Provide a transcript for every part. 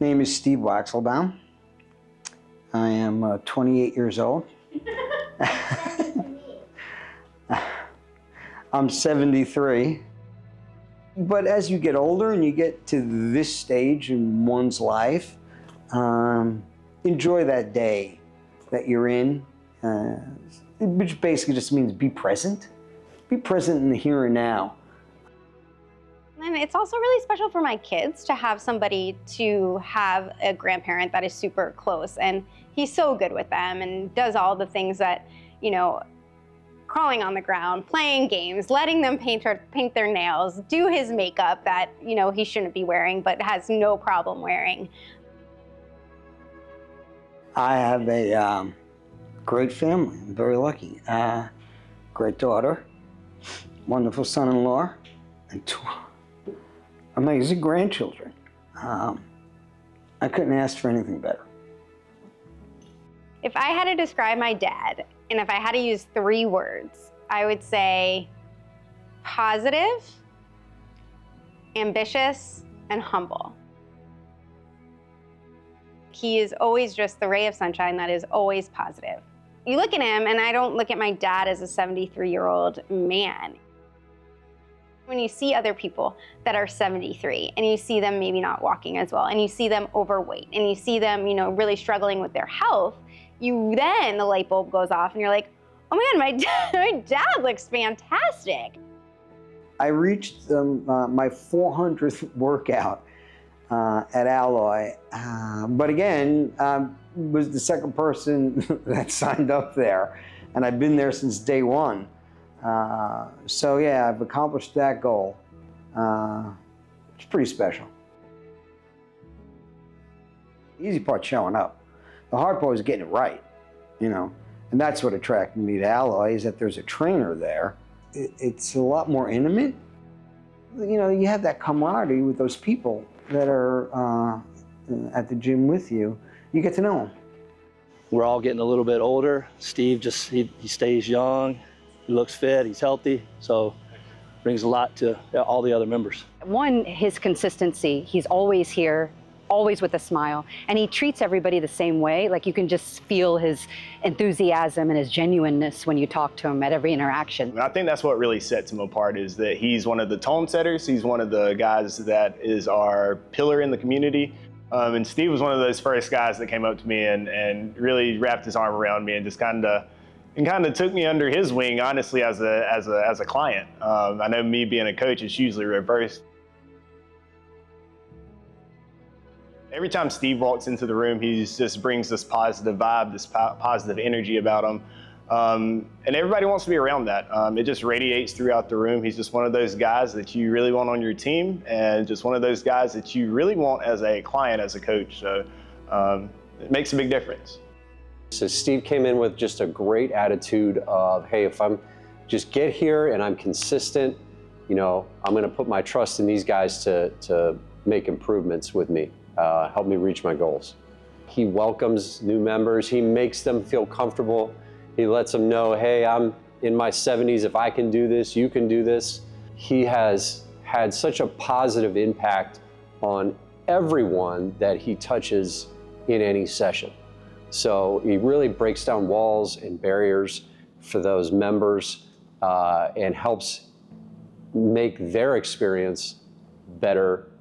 Name is Steve Waxelbaum. I am 28 years old. I'm 73. But as you get older and you get to this stage in one's life, enjoy that day that you're in, which basically just means be present. Be present in the here and now. And it's also really special for my kids to have somebody to have a grandparent that is super close, and he's so good with them and does all the things that, you know, crawling on the ground, playing games, letting them paint their nails, do his makeup that, you know, he shouldn't be wearing but has no problem wearing. I have a great family. I'm very lucky. Great daughter, wonderful son-in-law, and two amazing grandchildren. I couldn't ask for anything better. If I had to describe my dad, and if I had to use 3 words, I would say positive, ambitious, and humble. He is always just the ray of sunshine that is always positive. You look at him, and I don't look at my dad as a 73-year-old man. When you see other people that are 73 and you see them maybe not walking as well, and you see them overweight, and you see them, you know, really struggling with their health, then the light bulb goes off and you're like, oh my God, my dad looks fantastic. I reached my 400th workout at Alloy, but again, was the second person that signed up there, and I've been there since day one. So yeah, I've accomplished that goal. It's pretty special. The easy part's showing up. The hard part is getting it right, you know, and that's what attracted me to Alloy, is that there's a trainer there. It's a lot more intimate. You know, you have that camaraderie with those people that are at the gym with you. You get to know them. We're all getting a little bit older. Steve he stays young. He looks fit, he's healthy, so brings a lot to all the other members. One, his consistency. He's always here, always with a smile, and he treats everybody the same way. Like, you can just feel his enthusiasm and his genuineness when you talk to him at every interaction. I think that's what really sets him apart, is that he's one of the tone setters. He's one of the guys that is our pillar in the community. And Steve was one of those first guys that came up to me and really wrapped his arm around me and just kind of took me under his wing, honestly, as a client. I know me being a coach, it's usually reversed. Every time Steve walks into the room, he just brings this positive vibe, this positive energy about him. And everybody wants to be around that. It just radiates throughout the room. He's just one of those guys that you really want on your team, and just one of those guys that you really want as a client, as a coach. So it makes a big difference. So Steve came in with just a great attitude of, hey, if I'm just get here and I'm consistent, you know, I'm going to put my trust in these guys to make improvements with me, help me reach my goals. He welcomes new members. He makes them feel comfortable. He lets them know, hey, I'm in my 70s. If I can do this, you can do this. He has had such a positive impact on everyone that he touches in any session. So he really breaks down walls and barriers for those members and helps make their experience better,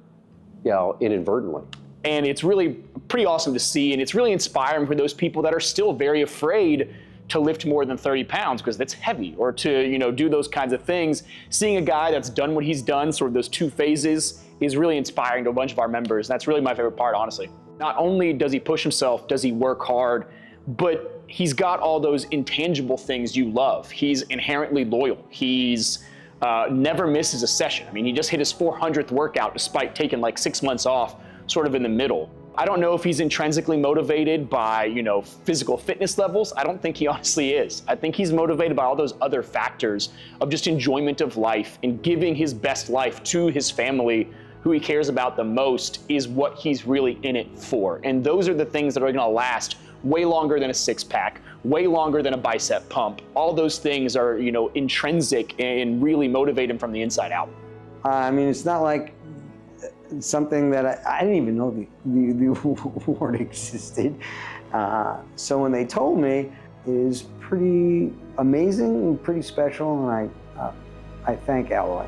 you know, inadvertently. And it's really pretty awesome to see, and it's really inspiring for those people that are still very afraid to lift more than 30 pounds because that's heavy, or to, you know, do those kinds of things. Seeing a guy that's done what he's done, sort of those 2 phases, is really inspiring to a bunch of our members. That's really my favorite part, honestly. Not only does he push himself, does he work hard, but he's got all those intangible things you love. He's inherently loyal. He's never misses a session. I mean, he just hit his 400th workout despite taking like 6 months off, sort of in the middle. I don't know if he's intrinsically motivated by, you know, physical fitness levels. I don't think he honestly is. I think he's motivated by all those other factors of just enjoyment of life and giving his best life to his family, who he cares about the most, is what he's really in it for. And those are the things that are gonna last way longer than a 6-pack, way longer than a bicep pump. All those things are, you know, intrinsic and really motivate him from the inside out. I mean, it's not like something that I didn't even know the word existed. So when they told me, it is pretty amazing and pretty special, and I thank Alloy.